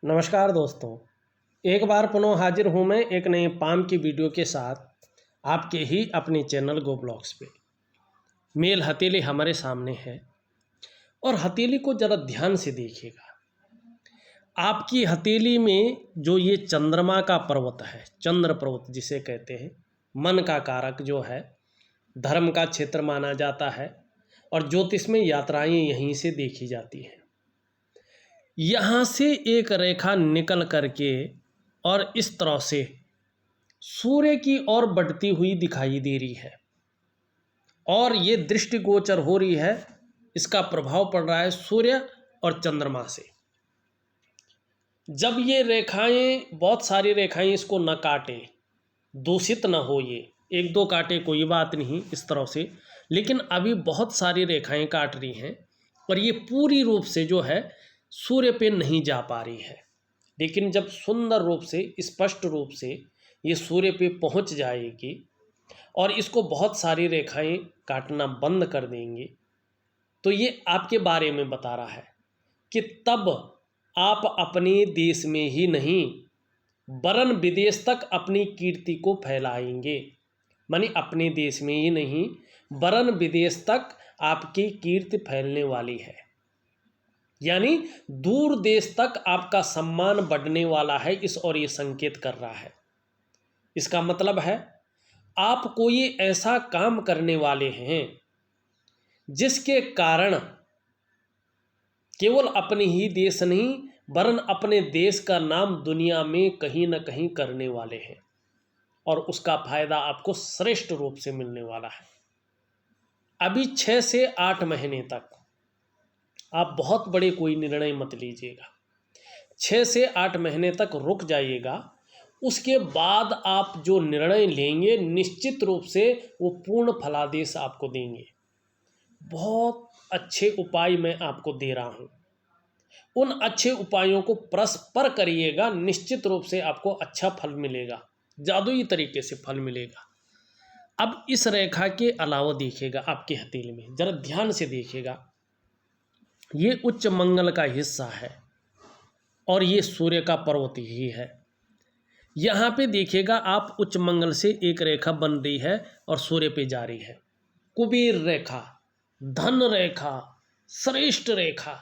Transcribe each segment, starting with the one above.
नमस्कार दोस्तों। एक बार पुनः हाजिर हूँ मैं एक नए पाम की वीडियो के साथ आपके ही अपने चैनल गो ब्लॉग्स पे। मेल हथेली हमारे सामने है और हथेली को ज़रा ध्यान से देखिएगा। आपकी हथेली में जो ये चंद्रमा का पर्वत है, चंद्र पर्वत जिसे कहते हैं, मन का कारक जो है, धर्म का क्षेत्र माना जाता है और ज्योतिष में यात्राएं यहीं से देखी जाती हैं। यहाँ से एक रेखा निकल करके और इस तरह से सूर्य की ओर बढ़ती हुई दिखाई दे रही है और ये दृष्टिगोचर हो रही है। इसका प्रभाव पड़ रहा है सूर्य और चंद्रमा से। जब ये रेखाएं, बहुत सारी रेखाएं इसको न काटें, दूषित न हो, ये एक दो काटे कोई बात नहीं इस तरह से, लेकिन अभी बहुत सारी रेखाएं काट रही हैं और ये पूरी रूप से जो है सूर्य पे नहीं जा पा रही है। लेकिन जब सुंदर रूप से, स्पष्ट रूप से ये सूर्य पे पहुंच जाएगी और इसको बहुत सारी रेखाएं काटना बंद कर देंगे, तो ये आपके बारे में बता रहा है कि तब आप अपने देश में ही नहीं वरन विदेश तक अपनी कीर्ति को फैलाएंगे। मानी अपने देश में ही नहीं वरन विदेश तक आपकी कीर्ति फैलने वाली है। यानी दूर देश तक आपका सम्मान बढ़ने वाला है, इस और ये संकेत कर रहा है। इसका मतलब है आप कोई ऐसा काम करने वाले हैं जिसके कारण केवल अपने ही देश नहीं वरन अपने देश का नाम दुनिया में कहीं न कहीं करने वाले हैं और उसका फायदा आपको श्रेष्ठ रूप से मिलने वाला है। अभी 6 से 8 महीने तक आप बहुत बड़े कोई निर्णय मत लीजिएगा। 6 से 8 महीने तक रुक जाइएगा। उसके बाद आप जो निर्णय लेंगे निश्चित रूप से वो पूर्ण फलादेश आपको देंगे। बहुत अच्छे उपाय मैं आपको दे रहा हूँ, उन अच्छे उपायों को परस्पर करिएगा, निश्चित रूप से आपको अच्छा फल मिलेगा, जादुई तरीके से फल मिलेगा। अब इस रेखा के अलावा देखिएगा आपके हथेली में, जरा ध्यान से देखिएगा, ये उच्च मंगल का हिस्सा है और ये सूर्य का पर्वत ही है। यहाँ पे देखिएगा आप उच्च मंगल से एक रेखा बन रही है और सूर्य पे जा रही है। कुबेर रेखा, धन रेखा, श्रेष्ठ रेखा,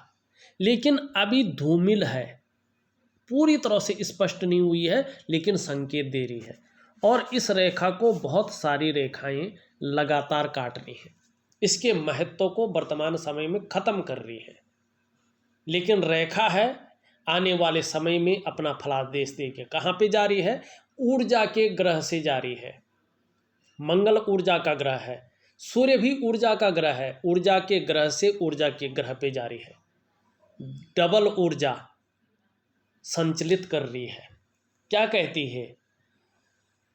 लेकिन अभी धूमिल है, पूरी तरह से स्पष्ट नहीं हुई है, लेकिन संकेत दे रही है। और इस रेखा को बहुत सारी रेखाएं लगातार काट रही हैं, इसके महत्व को वर्तमान समय में खत्म कर रही है। लेकिन रेखा है, आने वाले समय में अपना फलादेश देके कहाँ पे जा रही है? ऊर्जा के ग्रह से जा रही है। मंगल ऊर्जा का ग्रह है, सूर्य भी ऊर्जा का ग्रह है, ऊर्जा के ग्रह से ऊर्जा के ग्रह पे जा रही है। डबल ऊर्जा संचलित कर रही है। क्या कहती है?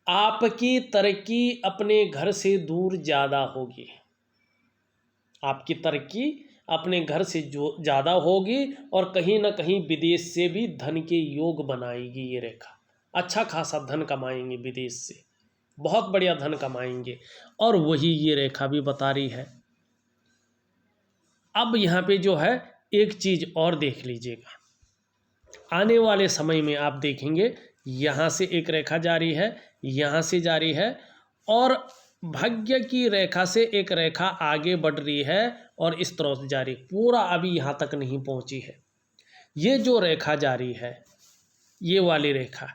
आपकी तरक्की अपने घर से दूर ज़्यादा होगी, आपकी तरक्की अपने घर से जो ज़्यादा होगी और कहीं ना कहीं विदेश से भी धन के योग बनाएगी ये रेखा। अच्छा खासा धन कमाएंगे विदेश से, बहुत बढ़िया धन कमाएंगे। और वही ये रेखा भी बता रही है। अब यहाँ पे जो है एक चीज़ और देख लीजिएगा, आने वाले समय में आप देखेंगे यहाँ से एक रेखा जारी है, यहाँ से जारी है और भाग्य की रेखा से एक रेखा आगे बढ़ रही है और इस तरह से जारी, पूरा अभी यहाँ तक नहीं पहुँची है। ये जो रेखा जारी है, ये वाली रेखा,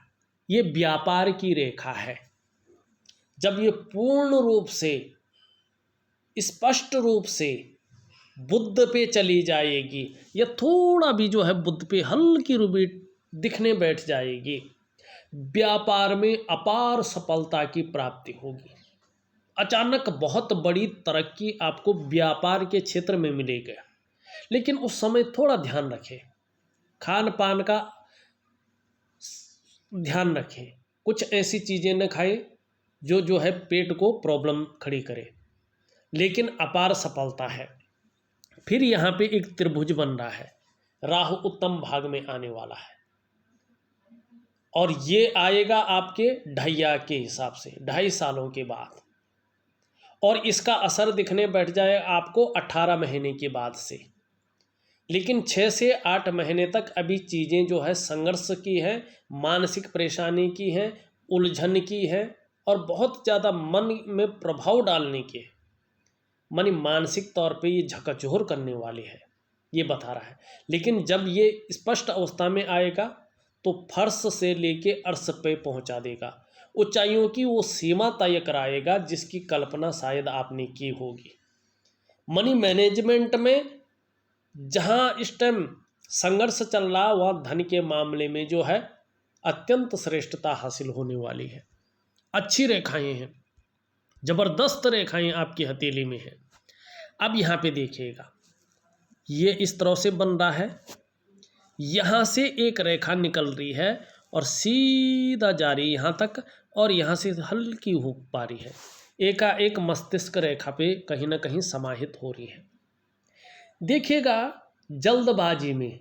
ये व्यापार की रेखा है। जब ये पूर्ण रूप से, स्पष्ट रूप से बुद्ध पे चली जाएगी, या थोड़ा भी जो है बुद्ध पे हल्की रूबी दिखने बैठ जाएगी, व्यापार में अपार सफलता की प्राप्ति होगी। अचानक बहुत बड़ी तरक्की आपको व्यापार के क्षेत्र में मिलेगा। लेकिन उस समय थोड़ा ध्यान रखें, खान पान का ध्यान रखें, कुछ ऐसी चीज़ें न खाएं जो है पेट को प्रॉब्लम खड़ी करे। लेकिन अपार सफलता है। फिर यहाँ पे एक त्रिभुज बन रहा है, राहु उत्तम भाग में आने वाला है और ये आएगा आपके ढैया के हिसाब से 2.5 सालों के बाद, और इसका असर दिखने बैठ जाए आपको 18 महीने के बाद से। लेकिन 6 से 8 महीने तक अभी चीज़ें जो है संघर्ष की है, मानसिक परेशानी की है, उलझन की है और बहुत ज़्यादा मन में प्रभाव डालने की है। मानी मानसिक तौर पे ये झकझोर करने वाली है, ये बता रहा है। लेकिन जब ये स्पष्ट अवस्था में आएगा तो फर्श से लेके अर्श पे पहुंचा देगा, ऊंचाइयों की वो सीमा तय कराएगा जिसकी कल्पना शायद आपने की होगी। मनी मैनेजमेंट में जहां इस टाइम संघर्ष चल रहा वहाँ धन के मामले में जो है अत्यंत श्रेष्ठता हासिल होने वाली है। अच्छी रेखाएं हैं, जबरदस्त रेखाएं आपकी हथेली में है। अब यहाँ पे देखिएगा, ये इस तरह से बन रहा है, यहाँ से एक रेखा निकल रही है और सीधा जा रही यहाँ तक और यहाँ से हल्की हो पा रही है, एकाएक मस्तिष्क रेखा पे कहीं ना कहीं समाहित हो रही है। देखिएगा, जल्दबाजी में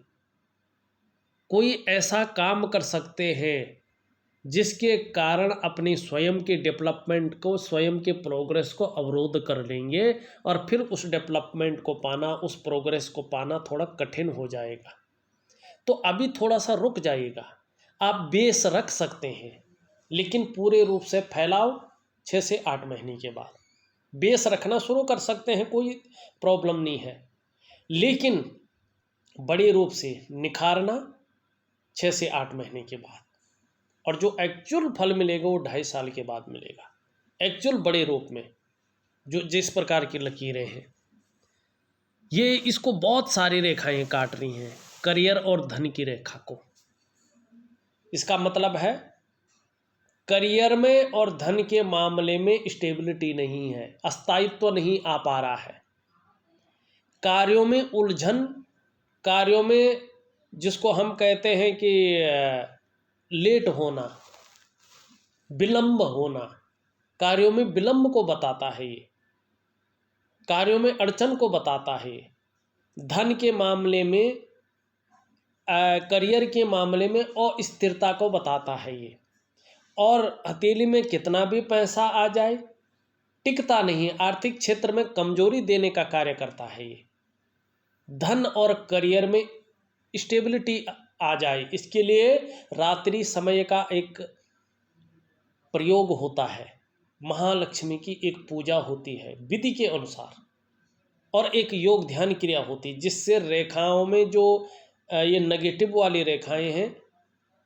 कोई ऐसा काम कर सकते हैं जिसके कारण अपनी स्वयं के डेवलपमेंट को, स्वयं के प्रोग्रेस को अवरोध कर लेंगे और फिर उस डेवलपमेंट को पाना, उस प्रोग्रेस को पाना थोड़ा कठिन हो जाएगा। तो अभी थोड़ा सा रुक जाइएगा। आप बेस रख सकते हैं, लेकिन पूरे रूप से फैलाव 6 से 8 महीने के बाद बेस रखना शुरू कर सकते हैं, कोई प्रॉब्लम नहीं है। लेकिन बड़े रूप से निखारना 6 से 8 महीने के बाद, और जो एक्चुअल फल मिलेगा वो 2.5 साल के बाद मिलेगा, एक्चुअल बड़े रूप में। जो जिस प्रकार की लकीरें हैं, ये इसको बहुत सारी रेखाएं काट रही हैं, करियर और धन की रेखा को। इसका मतलब है करियर में और धन के मामले में स्टेबिलिटी नहीं है, स्थायित्व नहीं आ पा रहा है, कार्यों में उलझन, कार्यों में जिसको हम कहते हैं कि लेट होना, विलंब होना, कार्यों में विलंब को बताता है, ये कार्यों में अड़चन को बताता है। धन के मामले में, करियर के मामले में अस्थिरता को बताता है ये। और हथेली में कितना भी पैसा आ जाए टिकता नहीं, आर्थिक क्षेत्र में कमजोरी देने का कार्य करता है ये। धन और करियर में स्टेबिलिटी आ जाए, इसके लिए रात्रि समय का एक प्रयोग होता है, महालक्ष्मी की एक पूजा होती है विधि के अनुसार, और एक योग ध्यान क्रिया होती है, जिससे रेखाओं में जो ये नेगेटिव वाली रेखाएं हैं,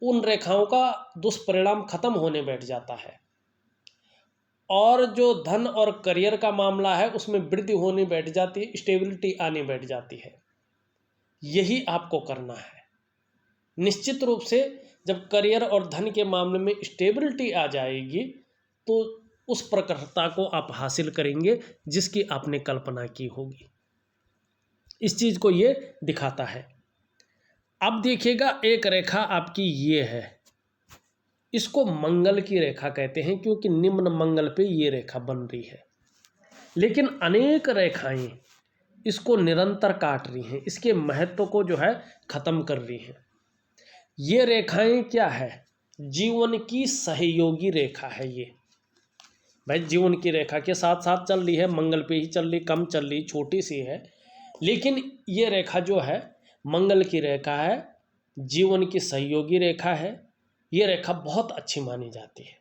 उन रेखाओं का दुष्परिणाम खत्म होने बैठ जाता है, और जो धन और करियर का मामला है उसमें वृद्धि होने बैठ जाती है, स्टेबिलिटी आने बैठ जाती है। यही आपको करना है। निश्चित रूप से जब करियर और धन के मामले में स्टेबिलिटी आ जाएगी तो उस प्रखरता को आप हासिल करेंगे जिसकी आपने कल्पना की होगी। इस चीज को ये दिखाता है। अब देखिएगा, एक रेखा आपकी ये है, इसको मंगल की रेखा कहते हैं क्योंकि निम्न मंगल पे ये रेखा बन रही है। लेकिन अनेक रेखाएं इसको निरंतर काट रही हैं, इसके महत्व को जो है खत्म कर रही हैं। ये रेखाएं क्या है? जीवन की सहयोगी रेखा है ये। भाई जीवन की रेखा के साथ साथ चल रही है, मंगल पे ही चल रही, कम चल रही, छोटी सी है, लेकिन ये रेखा जो है मंगल की रेखा है, जीवन की सहयोगी रेखा है। ये रेखा बहुत अच्छी मानी जाती है।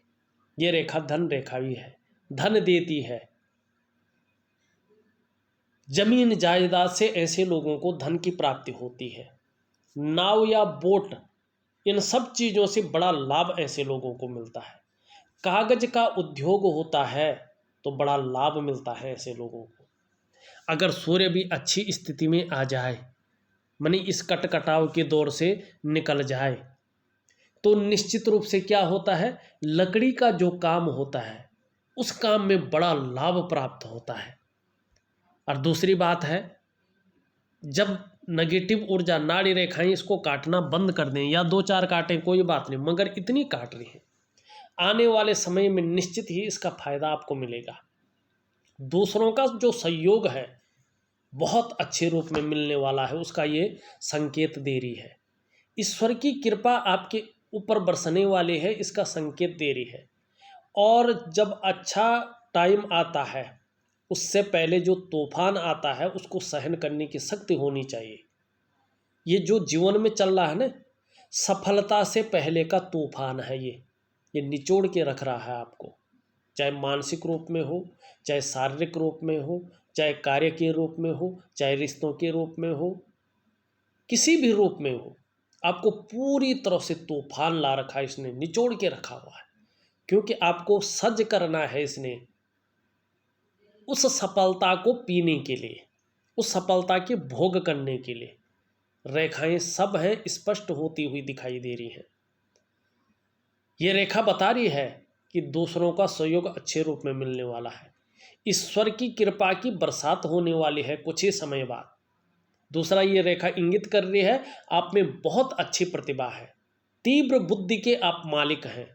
ये रेखा धन रेखा भी है, धन देती है। जमीन जायदाद से ऐसे लोगों को धन की प्राप्ति होती है। नाव या बोट, इन सब चीज़ों से बड़ा लाभ ऐसे लोगों को मिलता है। कागज का उद्योग होता है तो बड़ा लाभ मिलता है ऐसे लोगों को। अगर सूर्य भी अच्छी स्थिति में आ जाए, मानी इस कटकटाव के दौर से निकल जाए, तो निश्चित रूप से क्या होता है, लकड़ी का जो काम होता है उस काम में बड़ा लाभ प्राप्त होता है। और दूसरी बात है, जब नेगेटिव ऊर्जा, नाड़ी रेखाएं इसको काटना बंद कर दें या 2-4 काटें कोई बात नहीं, मगर इतनी काट रही हैं, आने वाले समय में निश्चित ही इसका फायदा आपको मिलेगा। दूसरों का जो सहयोग है बहुत अच्छे रूप में मिलने वाला है, उसका ये संकेत दे रही है। ईश्वर की कृपा आपके ऊपर बरसने वाले है, इसका संकेत दे रही है। और जब अच्छा टाइम आता है उससे पहले जो तूफान आता है उसको सहन करने की शक्ति होनी चाहिए। ये जो जीवन में चल रहा है ना, सफलता से पहले का तूफान है ये निचोड़ के रख रहा है आपको, चाहे मानसिक रूप में हो, चाहे शारीरिक रूप में हो, चाहे कार्य के रूप में हो, चाहे रिश्तों के रूप में हो, किसी भी रूप में हो, आपको पूरी तरह से तूफान ला रखा है इसने, निचोड़ के रखा हुआ है। क्योंकि आपको सज करना है इसने उस सफलता को पीने के लिए, उस सफलता के भोग करने के लिए। रेखाएं सब हैं, स्पष्ट होती हुई दिखाई दे रही हैं। ये रेखा बता रही है कि दूसरों का सहयोग अच्छे रूप में मिलने वाला है, ईश्वर की कृपा की बरसात होने वाली है कुछ ही समय बाद। दूसरा, ये रेखा इंगित कर रही है आप में बहुत अच्छी प्रतिभा है, तीव्र बुद्धि के आप मालिक हैं,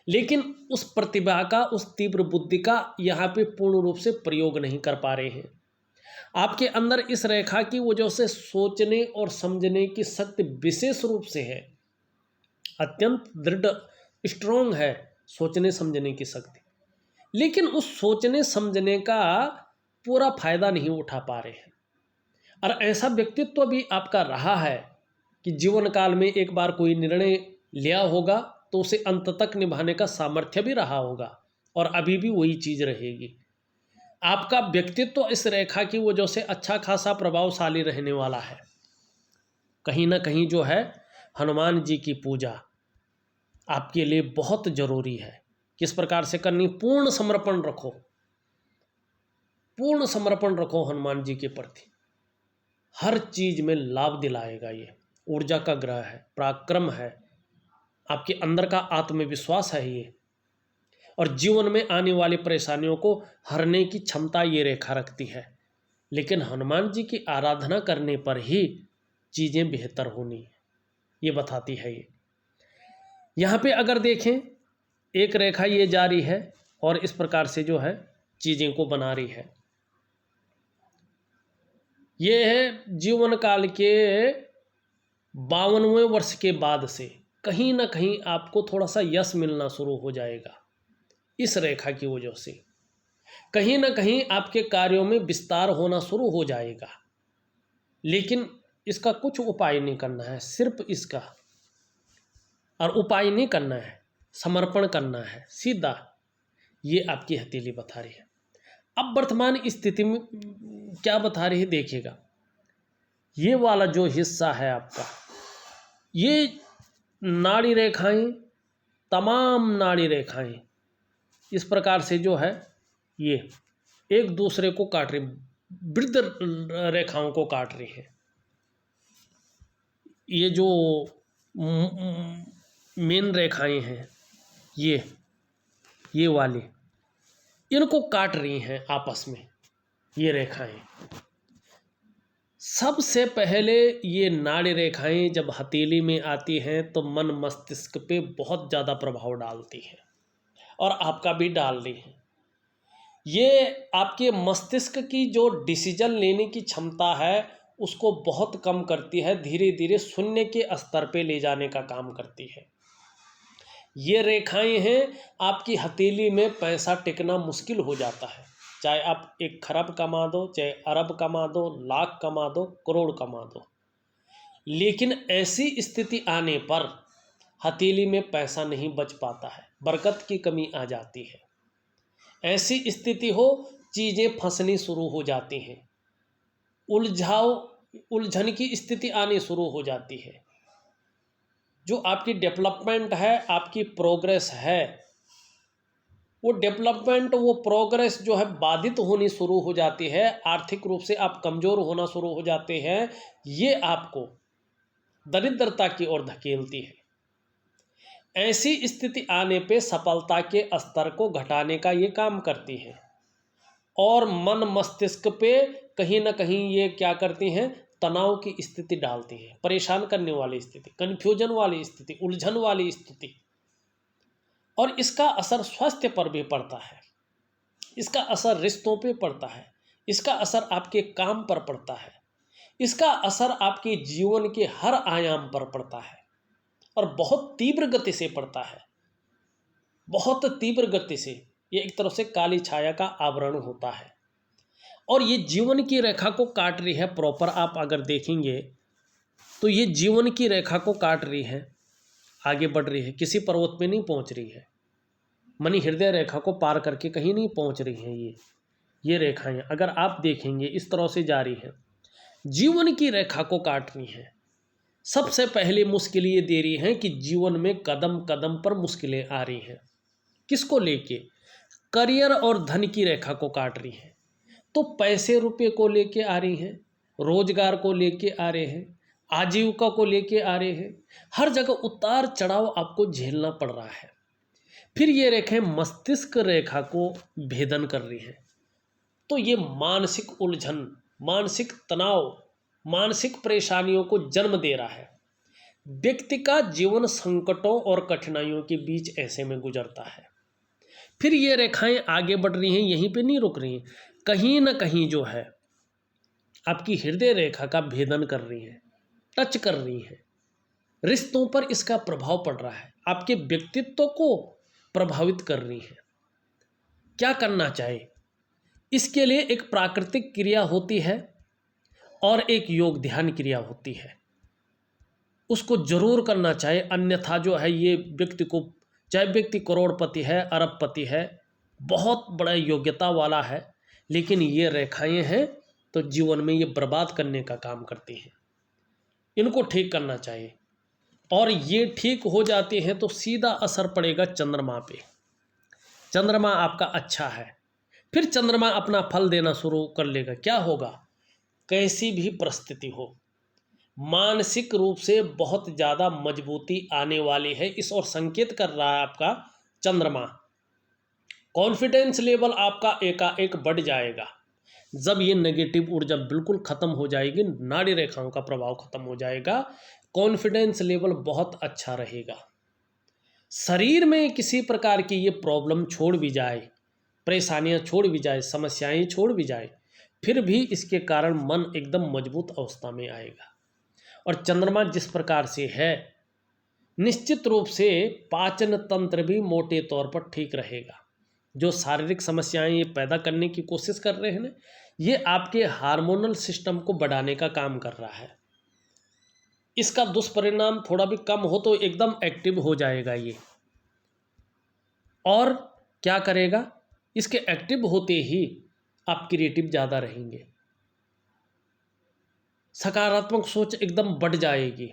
लेकिन उस प्रतिभा का, उस तीव्र बुद्धि का यहाँ पे पूर्ण रूप से प्रयोग नहीं कर पा रहे हैं। आपके अंदर इस रेखा की वजह से सोचने और समझने की शक्ति विशेष रूप से है, अत्यंत दृढ़ स्ट्रोंग है सोचने समझने की शक्ति, लेकिन उस सोचने समझने का पूरा फायदा नहीं उठा पा रहे हैं। और ऐसा व्यक्तित्व भी आपका रहा है कि जीवन काल में एक बार कोई निर्णय लिया होगा तो उसे अंत तक निभाने का सामर्थ्य भी रहा होगा, और अभी भी वही चीज़ रहेगी। आपका व्यक्तित्व इस रेखा की वजह से अच्छा खासा प्रभावशाली रहने वाला है। कहीं ना कहीं जो है हनुमान जी की पूजा आपके लिए बहुत जरूरी है। किस प्रकार से करनी? पूर्ण समर्पण रखो, पूर्ण समर्पण रखो हनुमान जी के प्रति। हर चीज में लाभ दिलाएगा। ये ऊर्जा का ग्रह है, पराक्रम है, आपके अंदर का आत्मविश्वास है ये, और जीवन में आने वाली परेशानियों को हरने की क्षमता ये रेखा रखती है। लेकिन हनुमान जी की आराधना करने पर ही चीज़ें बेहतर होनी है, ये बताती है ये। यहाँ पे अगर देखें, एक रेखा ये जारी है और इस प्रकार से जो है चीज़ें को बना रही है। ये है जीवन काल के 52वें वर्ष के बाद से कहीं ना कहीं आपको थोड़ा सा यश मिलना शुरू हो जाएगा इस रेखा की वजह से। कहीं ना कहीं आपके कार्यों में विस्तार होना शुरू हो जाएगा, लेकिन इसका कुछ उपाय नहीं करना है, सिर्फ इसका, और उपाय नहीं करना है, समर्पण करना है सीधा। ये आपकी हथेली बता रही है। अब वर्तमान स्थिति में क्या बता रही है देखिएगा। ये वाला जो हिस्सा है आपका, ये नाड़ी रेखाएं, तमाम नाड़ी रेखाएं इस प्रकार से जो है ये एक दूसरे को काट रही, वृद्ध रेखाओं को काट रही है। ये जो मेन रेखाएं हैं ये वाली, इनको काट रही हैं आपस में ये रेखाएं। सबसे पहले ये नाड़ी रेखाएं जब हथेली में आती हैं तो मन मस्तिष्क पे बहुत ज़्यादा प्रभाव डालती हैं, और आपका भी डाल रही है। ये आपके मस्तिष्क की जो डिसीजन लेने की क्षमता है उसको बहुत कम करती है, धीरे धीरे शून्य के स्तर पे ले जाने का काम करती है। ये रेखाएं हैं आपकी हथेली में पैसा टिकना मुश्किल हो जाता है, चाहे आप 1 खरब कमा दो, चाहे अरब कमा दो, लाख कमा दो, करोड़ कमा दो, लेकिन ऐसी स्थिति आने पर हथेली में पैसा नहीं बच पाता है, बरकत की कमी आ जाती है। ऐसी स्थिति हो, चीज़ें फंसनी शुरू हो जाती हैं, उलझन की स्थिति आनी शुरू हो जाती है। जो आपकी डेवलपमेंट है, आपकी प्रोग्रेस है, वो डेवलपमेंट, वो प्रोग्रेस जो है बाधित होनी शुरू हो जाती है। आर्थिक रूप से आप कमज़ोर होना शुरू हो जाते हैं। ये आपको दरिद्रता की ओर धकेलती है। ऐसी स्थिति आने पे सफलता के स्तर को घटाने का ये काम करती है, और मन मस्तिष्क पे कहीं ना कहीं ये क्या करती हैं, तनाव की स्थिति डालती हैं, परेशान करने वाली स्थिति, कन्फ्यूजन वाली स्थिति, उलझन वाली स्थिति। और इसका असर स्वास्थ्य पर भी पड़ता है, इसका असर रिश्तों पे पड़ता है, इसका असर आपके काम पर पड़ता है, इसका असर आपके जीवन के हर आयाम पर पड़ता है, और बहुत तीव्र गति से पड़ता है, बहुत तीव्र गति से। ये एक तरह से काली छाया का आवरण होता है, और ये जीवन की रेखा को काट रही है प्रॉपर। आप अगर देखेंगे तो ये जीवन की रेखा को काट रही है, आगे बढ़ रही है, किसी पर्वत पे नहीं पहुंच रही है, मनी हृदय रेखा को पार करके कहीं नहीं पहुंच रही हैं। ये रेखाएं अगर आप देखेंगे इस तरह से जा रही हैं, जीवन की रेखा को काट रही हैं। सबसे पहले मुश्किल ये दे रही है कि जीवन में कदम कदम पर मुश्किलें आ रही हैं। किसको लेके? करियर और धन की रेखा को काट रही हैं। तो पैसे रुपए को लेके आ रही हैं, रोजगार को लेके आ रहे हैं, आजीविका को लेके आ रहे हैं। हर जगह उतार चढ़ाव आपको झेलना पड़ रहा है। फिर ये रेखाएं मस्तिष्क रेखा को भेदन कर रही हैं। तो ये मानसिक उलझन, मानसिक तनाव, मानसिक परेशानियों को जन्म दे रहा है। व्यक्ति का जीवन संकटों और कठिनाइयों के बीच ऐसे में गुजरता है। फिर ये रेखाएं आगे बढ़ रही हैं, यहीं पे नहीं रुक रही हैं, कहीं ना कहीं जो है आपकी हृदय रेखा का भेदन कर रही हैं, टच कर रही हैं। रिश्तों पर इसका प्रभाव पड़ रहा है, आपके व्यक्तित्व को प्रभावित कर रही हैं। क्या करना चाहिए? इसके लिए एक प्राकृतिक क्रिया होती है और एक योग ध्यान क्रिया होती है, उसको जरूर करना चाहिए। अन्यथा जो है ये व्यक्ति को, चाहे व्यक्ति करोड़पति है, अरबपति है, बहुत बड़ा योग्यता वाला है, लेकिन ये रेखाएं हैं तो जीवन में ये बर्बाद करने का काम करती हैं। इनको ठीक करना चाहिए। और ये ठीक हो जाते हैं तो सीधा असर पड़ेगा चंद्रमा पे। चंद्रमा आपका अच्छा है, फिर चंद्रमा अपना फल देना शुरू कर लेगा। क्या होगा? कैसी भी परिस्थिति हो, मानसिक रूप से बहुत ज़्यादा मजबूती आने वाली है, इस और संकेत कर रहा है आपका चंद्रमा। कॉन्फिडेंस लेवल आपका एकाएक बढ़ जाएगा जब ये नेगेटिव ऊर्जा बिल्कुल ख़त्म हो जाएगी, नाड़ी रेखाओं का प्रभाव ख़त्म हो जाएगा, कॉन्फिडेंस लेवल बहुत अच्छा रहेगा। शरीर में किसी प्रकार की ये प्रॉब्लम छोड़ भी जाए, परेशानियां छोड़ भी जाए, समस्याएं छोड़ भी जाए, फिर भी इसके कारण मन एकदम मजबूत अवस्था में आएगा। और चंद्रमा जिस प्रकार से है, निश्चित रूप से पाचन तंत्र भी मोटे तौर पर ठीक रहेगा। जो शारीरिक समस्याएं ये पैदा करने की कोशिश कर रहे हैं ना, ये आपके हार्मोनल सिस्टम को बढ़ाने का काम कर रहा है। इसका दुष्परिणाम थोड़ा भी कम हो तो एकदम एक्टिव हो जाएगा ये। और क्या करेगा? इसके एक्टिव होते ही आप क्रिएटिव ज़्यादा रहेंगे, सकारात्मक सोच एकदम बढ़ जाएगी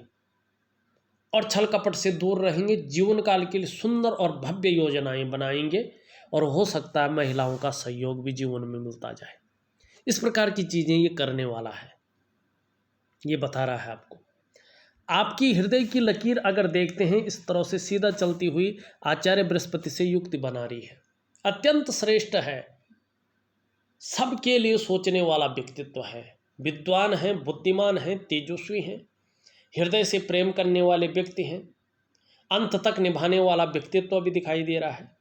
और छल कपट से दूर रहेंगे। जीवन काल के लिए सुंदर और भव्य योजनाएं बनाएंगे और हो सकता है महिलाओं का सहयोग भी जीवन में मिलता जाए। इस प्रकार की चीज़ें ये करने वाला है, ये बता रहा है आपको। आपकी हृदय की लकीर अगर देखते हैं इस तरह से सीधा चलती हुई आचार्य बृहस्पति से युक्ति बना रही है, अत्यंत श्रेष्ठ है, सबके लिए सोचने वाला व्यक्तित्व है, विद्वान है, बुद्धिमान है, तेजस्वी है, हृदय से प्रेम करने वाले व्यक्ति हैं, अंत तक निभाने वाला व्यक्तित्व भी दिखाई दे रहा है।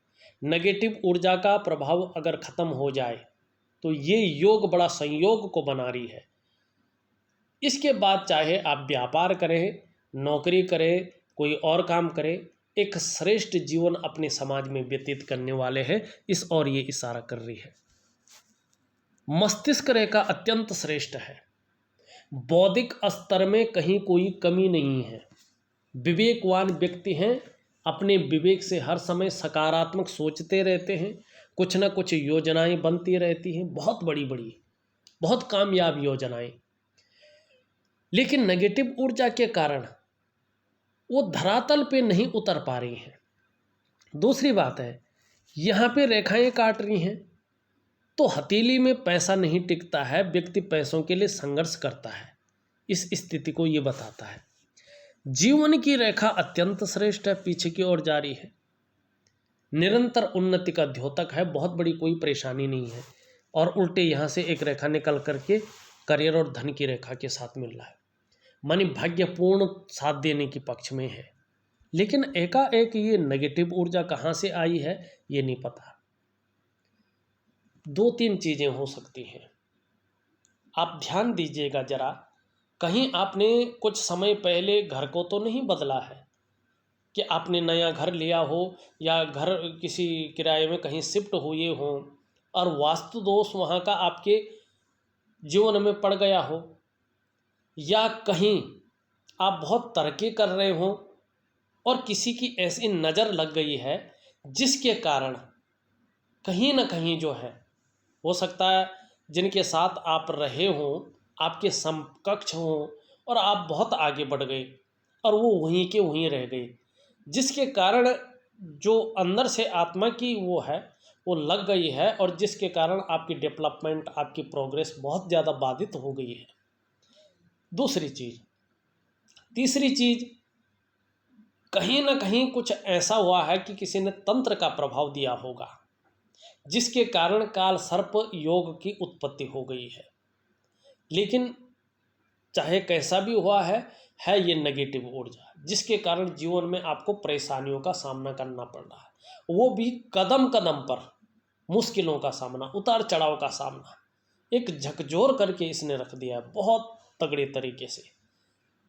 नेगेटिव ऊर्जा का प्रभाव अगर खत्म हो जाए तो ये योग बड़ा संयोग को बना रही है। इसके बाद चाहे आप व्यापार करें, नौकरी करें, कोई और काम करें, एक श्रेष्ठ जीवन अपने समाज में व्यतीत करने वाले हैं, इस और ये इशारा कर रही है। मस्तिष्क रेखा अत्यंत श्रेष्ठ है, बौद्धिक स्तर में कहीं कोई कमी नहीं है, विवेकवान व्यक्ति हैं, अपने विवेक से हर समय सकारात्मक सोचते रहते हैं, कुछ ना कुछ योजनाएं बनती रहती हैं, बहुत बड़ी बड़ी, बहुत कामयाब योजनाएं। लेकिन नेगेटिव ऊर्जा के कारण वो धरातल पे नहीं उतर पा रही हैं। दूसरी बात है, यहाँ पे रेखाएं काट रही हैं तो हथेली में पैसा नहीं टिकता है, व्यक्ति पैसों के लिए संघर्ष करता है। इस स्थिति को ये बताता है। जीवन की रेखा अत्यंत श्रेष्ठ है, पीछे की ओर जारी है, निरंतर उन्नति का द्योतक है, बहुत बड़ी कोई परेशानी नहीं है। और उल्टे यहाँ से एक रेखा निकल करके करियर और धन की रेखा के साथ मिल रहा है, मानी भाग्यपूर्ण साथ देने की पक्ष में है। लेकिन एकाएक ये नेगेटिव ऊर्जा कहाँ से आई है ये नहीं पता। दो तीन चीज़ें हो सकती हैं, आप ध्यान दीजिएगा जरा। कहीं आपने कुछ समय पहले घर को तो नहीं बदला है कि आपने नया घर लिया हो या घर किसी किराए में कहीं शिफ्ट हुए हो और वास्तु दोष वहाँ का आपके जीवन में पड़ गया हो, या कहीं आप बहुत तरक्की कर रहे हो और किसी की ऐसी नज़र लग गई है जिसके कारण कहीं ना कहीं जो है, हो सकता है जिनके साथ आप रहे हों आपके समकक्ष हों और आप बहुत आगे बढ़ गए और वो वहीं के वहीं रह गए, जिसके कारण जो अंदर से आत्मा की वो है वो लग गई है और जिसके कारण आपकी डेवलपमेंट, आपकी प्रोग्रेस बहुत ज़्यादा बाधित हो गई है। दूसरी चीज़, तीसरी चीज़, कहीं ना कहीं कुछ ऐसा हुआ है कि किसी ने तंत्र का प्रभाव दिया होगा जिसके कारण काल सर्प योग की उत्पत्ति हो गई है। लेकिन चाहे कैसा भी हुआ है ये नेगेटिव ऊर्जा जिसके कारण जीवन में आपको परेशानियों का सामना करना पड़ रहा है, वो भी कदम कदम पर मुश्किलों का सामना, उतार चढ़ाव का सामना एक झकझोर करके इसने रख दिया है बहुत तगड़े तरीके से।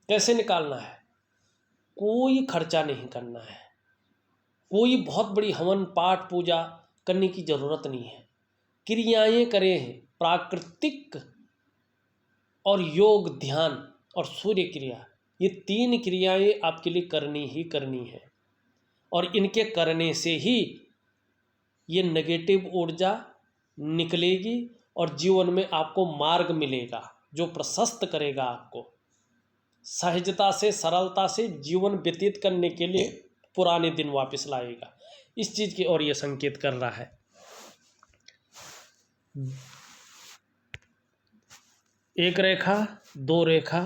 कैसे निकालना है? कोई खर्चा नहीं करना है, कोई बहुत बड़ी हवन पाठ पूजा करने की ज़रूरत नहीं है। क्रियाएं करें, प्राकृतिक और योग, ध्यान और सूर्य क्रिया, ये 3 क्रियाएं आपके लिए करनी ही करनी है और इनके करने से ही ये नेगेटिव ऊर्जा निकलेगी और जीवन में आपको मार्ग मिलेगा जो प्रशस्त करेगा, आपको सहजता से, सरलता से जीवन व्यतीत करने के लिए पुराने दिन वापस लाएगा। इस चीज़ की ओर ये संकेत कर रहा है। एक रेखा, 2 रेखा,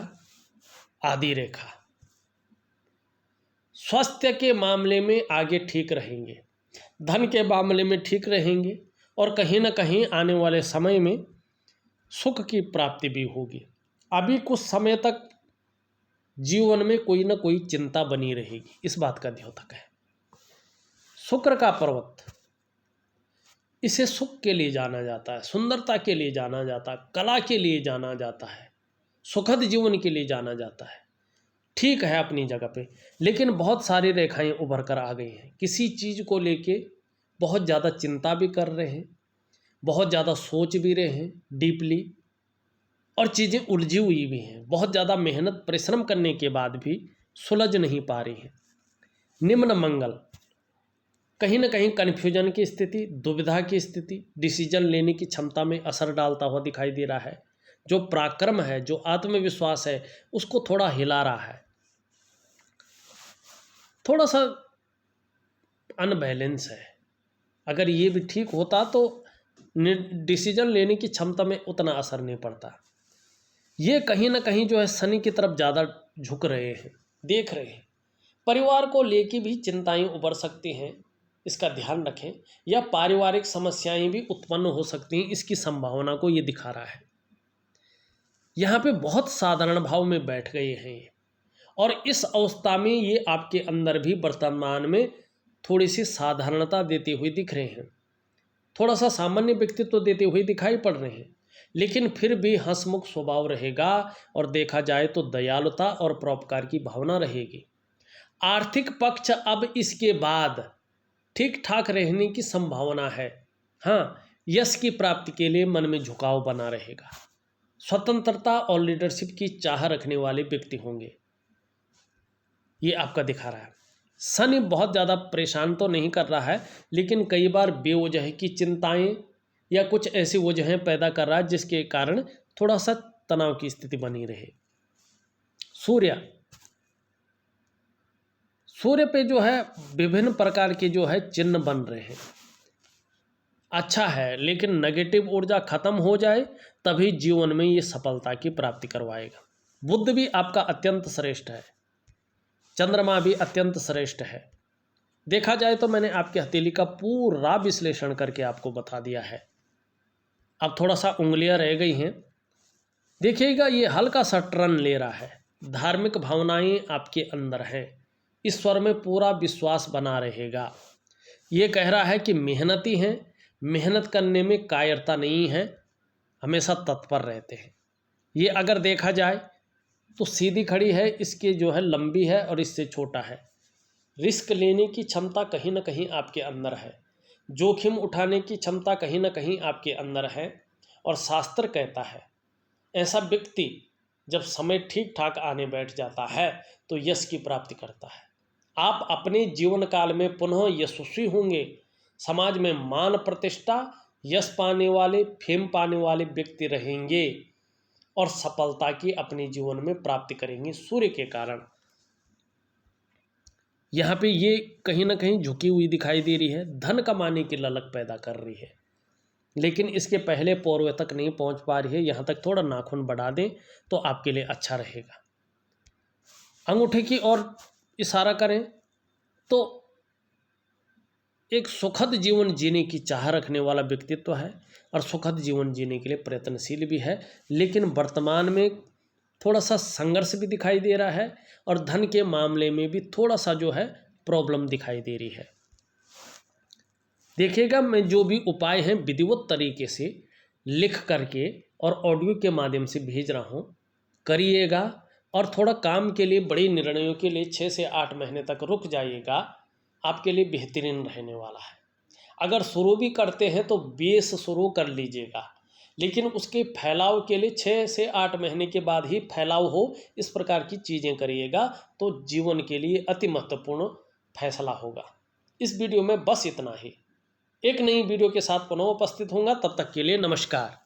आधी रेखा। स्वास्थ्य के मामले में आगे ठीक रहेंगे, धन के मामले में ठीक रहेंगे और कहीं ना कहीं आने वाले समय में सुख की प्राप्ति भी होगी। अभी कुछ समय तक जीवन में कोई ना कोई चिंता बनी रहेगी, इस बात का द्योतक है। शुक्र का पर्वत, इसे सुख के लिए जाना जाता है, सुंदरता के लिए जाना जाता है, कला के लिए जाना जाता है, सुखद जीवन के लिए जाना जाता है। ठीक है अपनी जगह पे, लेकिन बहुत सारी रेखाएं उभर कर आ गई हैं। किसी चीज़ को लेके बहुत ज़्यादा चिंता भी कर रहे हैं, बहुत ज़्यादा सोच भी रहे हैं डीपली, और चीज़ें उलझी हुई भी हैं। बहुत ज़्यादा मेहनत परिश्रम करने के बाद भी सुलझ नहीं पा रही हैं। निम्न मंगल, कहीं ना कहीं कन्फ्यूजन की स्थिति, दुविधा की स्थिति, डिसीजन लेने की क्षमता में असर डालता हुआ दिखाई दे रहा है। जो पराक्रम है, जो आत्मविश्वास है, उसको थोड़ा हिला रहा है। थोड़ा सा अनबैलेंस है। अगर ये भी ठीक होता तो डिसीजन लेने की क्षमता में उतना असर नहीं पड़ता। ये कहीं ना कहीं जो है शनि की तरफ ज़्यादा झुक रहे हैं, देख रहे हैं। परिवार को लेके भी चिंताएं उभर सकती हैं, इसका ध्यान रखें, या पारिवारिक समस्याएं भी उत्पन्न हो सकती हैं, इसकी संभावना को ये दिखा रहा है। यहाँ पे बहुत साधारण भाव में बैठ गए हैं ये, और इस अवस्था में ये आपके अंदर भी वर्तमान में थोड़ी सी साधारणता देते हुए दिख रहे हैं, थोड़ा सा सामान्य व्यक्तित्व देते हुए दिखाई पड़ रहे हैं, लेकिन फिर भी हंसमुख स्वभाव रहेगा और देखा जाए तो दयालुता और परोपकार की भावना रहेगी। आर्थिक पक्ष अब इसके बाद ठीक ठाक रहने की संभावना है। हाँ, यश की प्राप्ति के लिए मन में झुकाव बना रहेगा। स्वतंत्रता और लीडरशिप की चाह रखने वाले व्यक्ति होंगे, ये आपका दिखा रहा है। शनि बहुत ज़्यादा परेशान तो नहीं कर रहा है, लेकिन कई बार बेवजह की चिंताएं या कुछ ऐसी वजहें पैदा कर रहा है जिसके कारण थोड़ा सा तनाव की स्थिति बनी रहे। सूर्य पे जो है विभिन्न प्रकार के जो है चिन्ह बन रहे हैं। अच्छा है, लेकिन नेगेटिव ऊर्जा खत्म हो जाए तभी जीवन में ये सफलता की प्राप्ति करवाएगा। बुध भी आपका अत्यंत श्रेष्ठ है, चंद्रमा भी अत्यंत श्रेष्ठ है। देखा जाए तो मैंने आपके हथेली का पूरा विश्लेषण करके आपको बता दिया है। अब थोड़ा सा उंगलियां रह गई हैं, देखिएगा ये हल्का सा टर्न ले रहा है। धार्मिक भावनाएं आपके अंदर हैं, ईश्वर में पूरा विश्वास बना रहेगा। ये कह रहा है कि मेहनती हैं, मेहनत करने में कायरता नहीं है, हमेशा तत्पर रहते हैं। ये अगर देखा जाए तो सीधी खड़ी है, इसके जो है लंबी है और इससे छोटा है। रिस्क लेने की क्षमता कहीं ना कहीं आपके अंदर है, जोखिम उठाने की क्षमता कहीं ना कहीं आपके अंदर है। और शास्त्र कहता है ऐसा व्यक्ति जब समय ठीक ठाक आने बैठ जाता है तो यश की प्राप्ति करता है। आप अपने जीवन काल में पुनः यशस्वी होंगे, समाज में मान प्रतिष्ठा, यश पाने वाले, फेम पाने वाले व्यक्ति रहेंगे और सफलता की अपने जीवन में प्राप्ति करेंगे सूर्य के कारण। यहाँ पे ये कहीं ना कहीं झुकी हुई दिखाई दे रही है, धन कमाने की ललक पैदा कर रही है, लेकिन इसके पहले पूर्व तक नहीं पहुंच पा रही है। यहाँ तक थोड़ा नाखून बढ़ा दें तो आपके लिए अच्छा रहेगा। अंगूठे की ओर इशारा करें तो एक सुखद जीवन जीने की चाह रखने वाला व्यक्तित्व है और सुखद जीवन जीने के लिए प्रयत्नशील भी है, लेकिन वर्तमान में थोड़ा सा संघर्ष भी दिखाई दे रहा है और धन के मामले में भी थोड़ा सा जो है प्रॉब्लम दिखाई दे रही है। देखिएगा, मैं जो भी उपाय हैं विधिवत तरीके से लिख करके और ऑडियो के माध्यम से भेज रहा हूँ, करिएगा और थोड़ा काम के लिए, बड़े निर्णयों के लिए 6 से 8 महीने तक रुक जाइएगा, आपके लिए बेहतरीन रहने वाला है। अगर शुरू भी करते हैं तो बेस शुरू कर लीजिएगा, लेकिन उसके फैलाव के लिए 6 से 8 महीने के बाद ही फैलाव हो, इस प्रकार की चीज़ें करिएगा तो जीवन के लिए अति महत्वपूर्ण फैसला होगा। इस वीडियो में बस इतना ही। एक नई वीडियो के साथ पुनः उपस्थित होऊंगा, तब तक के लिए नमस्कार।